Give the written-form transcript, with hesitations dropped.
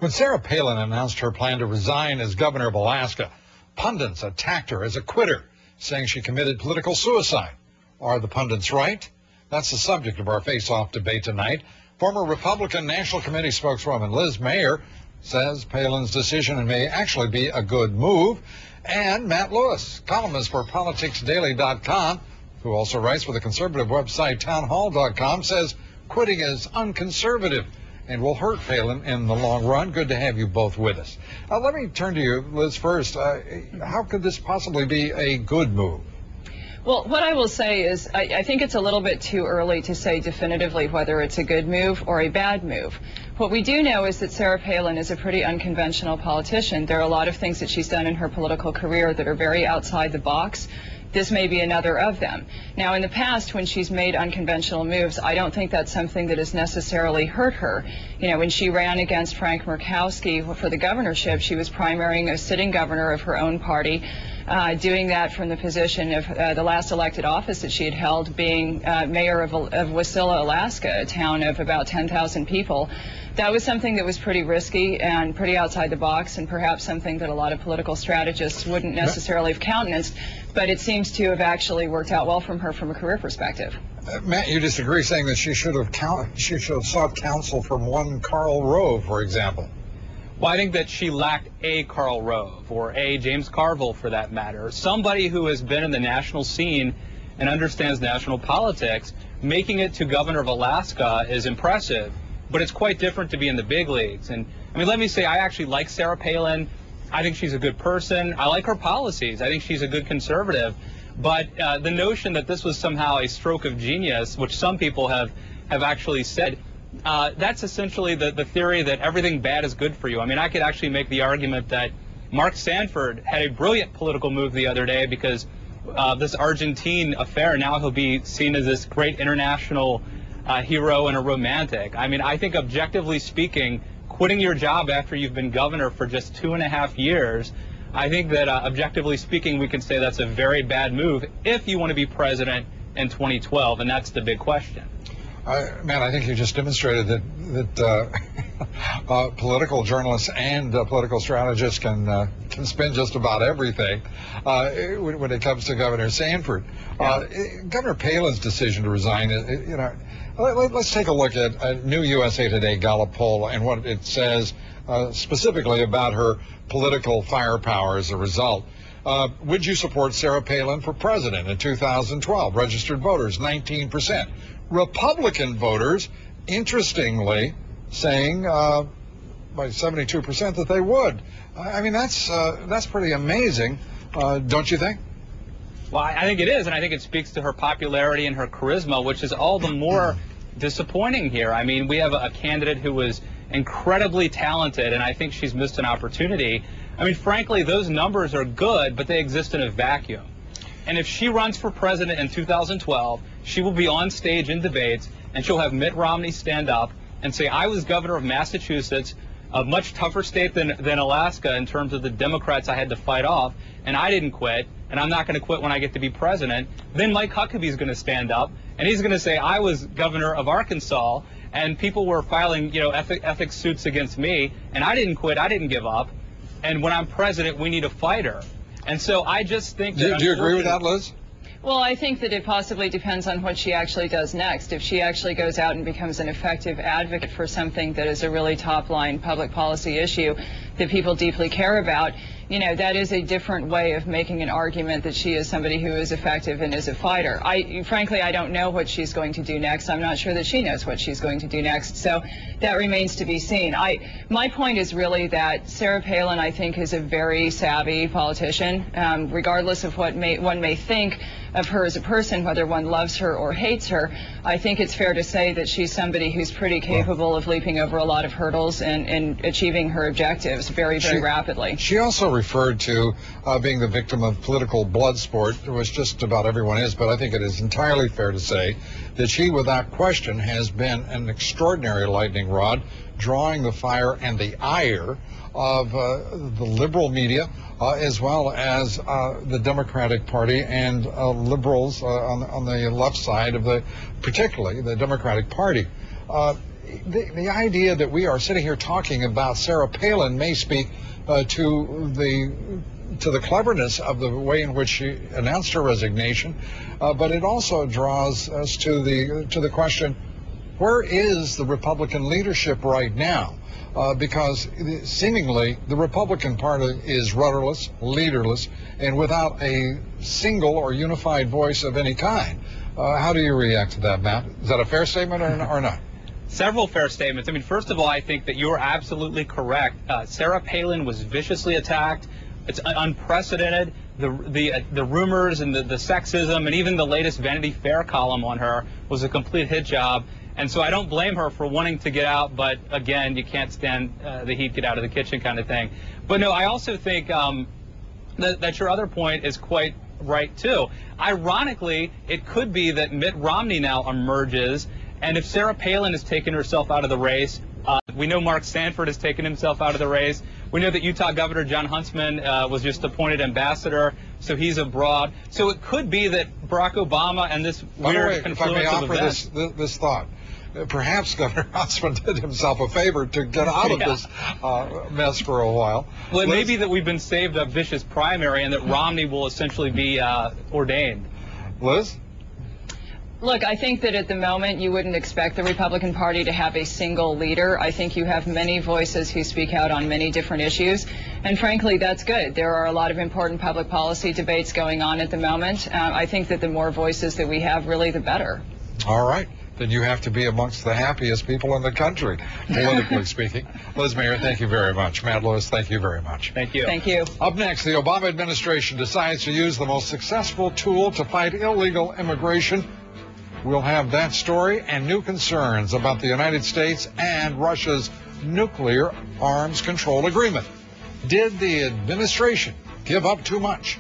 When Sarah Palin announced her plan to resign as governor of Alaska, pundits attacked her as a quitter, saying she committed political suicide. Are the pundits right? That's the subject of our face-off debate tonight. Former Republican National Committee spokeswoman Liz Mair says Palin's decision may actually be a good move. And Matt Lewis, columnist for politicsdaily.com, who also writes for the conservative website townhall.com, says quitting is unconservative and will hurt Palin in the long run. Good to have you both with us. Let me turn to you, Liz, first. How could this possibly be a good move? Well, what I will say is I think it's a little bit too early to say definitively whether it's a good move or a bad move. What we do know is that Sarah Palin is a pretty unconventional politician. There are a lot of things that she's done in her political career that are very outside the box. This may be another of them. Now, in the past, when she's made unconventional moves, I don't think that's something that has necessarily hurt her. You know, when she ran against Frank Murkowski for the governorship, she was primarying a sitting governor of her own party, doing that from the position of the last elected office that she had held, being mayor of Wasilla, Alaska, a town of about 10,000 people. That was something that was pretty risky and pretty outside the box, and perhaps something that a lot of political strategists wouldn't necessarily have countenanced, but it seems to have actually worked out well from her from a career perspective. Matt, you disagree, saying that she should have sought counsel from one Karl Rove, for example. Well, I think that she lacked a Karl Rove, or a James Carville for that matter, somebody who has been in the national scene and understands national politics. Making it to governor of Alaska is impressive, but it's quite different to be in the big leagues. And I mean, let me say, I actually like Sarah Palin. I think she's a good person. I like her policies. I think she's a good conservative. But the notion that this was somehow a stroke of genius, which some people have actually said, that's essentially the theory that everything bad is good for you. I mean, I could actually make the argument that Mark Sanford had a brilliant political move the other day because this Argentine affair, now he'll be seen as this great international hero and a romantic. I mean, I think objectively speaking, quitting your job after you've been governor for just 2.5 years, I think that objectively speaking, we can say that's a very bad move if you want to be president in 2012, and that's the big question. Man, I think you just demonstrated that political journalists and political strategists can spin just about everything when it comes to Governor Sanford. Governor Palin's decision to resign, you know, let's take a look at a new USA Today Gallup poll and what it says specifically about her political firepower as a result. Would you support Sarah Palin for president in 2012? Registered voters, 19%. Republican voters, interestingly, saying by 72% that they would. I mean, that's pretty amazing, don't you think? Well, I think it is, and I think it speaks to her popularity and her charisma, which is all the more disappointing here. I mean, we have a candidate who was incredibly talented, and I think she's missed an opportunity. I mean, frankly, those numbers are good, but they exist in a vacuum. And if she runs for president in 2012, she will be on stage in debates, and she'll have Mitt Romney stand up and say, I was governor of Massachusetts, a much tougher state than Alaska in terms of the Democrats I had to fight off, and I didn't quit, and I'm not going to quit when I get to be president. Then Mike Huckabee's going to stand up, and he's going to say, I was governor of Arkansas, and people were filing, you know, ethics suits against me, and I didn't quit, I didn't give up, and when I'm president, we need a fighter. And so I just think that... Do you agree with that, Liz? Well, I think that it possibly depends on what she actually does next. If she actually goes out and becomes an effective advocate for something that is a really top-line public policy issue that people deeply care about, you know, that is a different way of making an argument that she is somebody who is effective and is a fighter. Frankly, I don't know what she's going to do next. I'm not sure that she knows what she's going to do next. So that remains to be seen. My point is really that Sarah Palin, I think, is a very savvy politician, regardless of what one may think of her as a person, whether one loves her or hates her. I think it's fair to say that she's somebody who's pretty capable of leaping over a lot of hurdles and achieving her objectives very, very rapidly. She also referred to being the victim of political blood sport, which just about everyone is, but I think it is entirely fair to say that she, without question, has been an extraordinary lightning rod, drawing the fire and the ire of the liberal media, as well as the Democratic Party and liberals on the left side of particularly the Democratic Party. the idea that we are sitting here talking about Sarah Palin may speak to the cleverness of the way in which she announced her resignation, but it also draws us to the question, where is the Republican leadership right now? Because seemingly the Republican Party is rudderless, leaderless, and without a single or unified voice of any kind. How do you react to that, Matt? Is that a fair statement or not? Several fair statements. I mean, first of all, I think that you're absolutely correct. Sarah Palin was viciously attacked. It's unprecedented. The rumors and the sexism and even the latest Vanity Fair column on her was a complete hit job. And so I don't blame her for wanting to get out, but again, you can't stand the heat, get out of the kitchen kind of thing. But no, I also think that your other point is quite right, too. Ironically, it could be that Mitt Romney now emerges, and if Sarah Palin has taken herself out of the race, we know Mark Sanford has taken himself out of the race. We know that Utah Governor John Huntsman was just appointed ambassador, so he's abroad. So it could be that Barack Obama and this weird confluence of events. This thought. Perhaps Governor Huntsman did himself a favor to get out of this mess for a while. Well, it may be that we've been saved a vicious primary and that Romney will essentially be ordained. Liz? Look, I think that at the moment you wouldn't expect the Republican Party to have a single leader. I think you have many voices who speak out on many different issues, and frankly, that's good. There are a lot of important public policy debates going on at the moment. I think that the more voices that we have, really, the better. All right. Then you have to be amongst the happiest people in the country, politically speaking. Liz Mair, thank you very much. Matt Lewis, thank you very much. Thank you. Thank you. Up next, the Obama administration decides to use the most successful tool to fight illegal immigration. We'll have that story and new concerns about the United States and Russia's nuclear arms control agreement. Did the administration give up too much?